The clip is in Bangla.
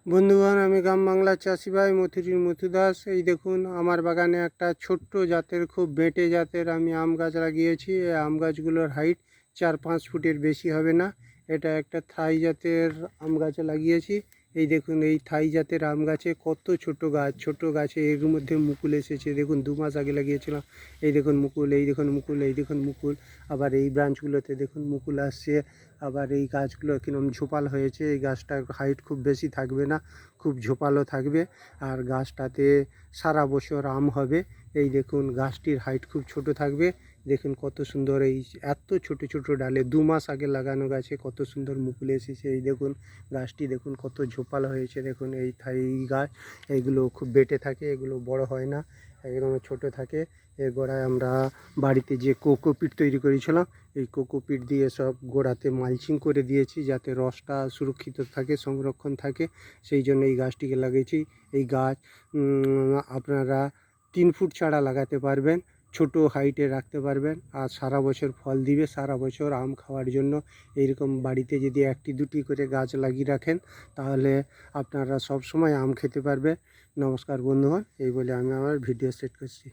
বন্ধুগণ, আমি গ্রাম বাংলার চাষি ভাই মথুরির মথু দাস। এই দেখুন, আমার বাগানে একটা ছোট্ট জাতের, খুব বেঁটে জাতের আমি আম গাছ লাগিয়েছি। এই আম গাছগুলোর হাইট 4-5 ফুটের বেশি হবে না। এটা একটা থাই জাতের আম গাছে লাগিয়েছি। এই দেখুন, এই থাই জাতের আম গাছে কত ছোট গাছ, ছোট গাছে এর মধ্যে মুকুল এসেছে। দেখুন, 2 মাস আগে লাগিয়েছিলাম। এই দেখুন মুকুল, এই দেখুন মুকুল, এই দেখুন মুকুল। আবার এই ব্রাঞ্চগুলোতে দেখুন মুকুল আসছে। আবার এই গাছগুলো কিরম ঝোপাল হয়েছে। এই গাছটার হাইট খুব বেশি থাকবে না, খুব ঝোপালো থাকবে। আর গাছটাতে সারা বছর আম হবে। এই দেখুন, গাছটির হাইট খুব ছোট থাকবে। দেখুন কত সুন্দর, এই এত ছোট ছোট ডালে 2 মাস আগে লাগানো গাছে কত সুন্দর মুকুল এসেছে। এই দেখুন গাছটি, দেখুন কত ঝোপালো হয়েছে। দেখুন এই থাই গাছ, এইগুলো খুব বেটে থাকে, এগুলো বড় হয় না, একদম ছোট থাকে। এর গোড়ায় আমরা বাড়িতে যে কোকোপিট তৈরি করেছিলাম, এই কোকোপিট দিয়ে সব গোড়াতে মালচিং করে দিয়েছি, যাতে রসটা সুরক্ষিত থাকে, সংরক্ষণ থাকে। সেই জন্য এই গাছটিকে লাগিয়েছি। এই গাছ আপনারা 3 ফুট ছাড়া লাগাতে পারবেন, ছোট হাইটে রাখতে পারবেন, আর সারা বছর ফল দিবে, সারা বছর আম খাওয়ার জন্য। এইরকম বাড়িতে যদি 1টি 2টি করে গাছ লাগিয়ে রাখেন, তাহলে আপনারা সব সময় আম খেতে পারবে। নমস্কার বন্ধুগণ, এই বলে আমি আমার ভিডিও সেট করছি।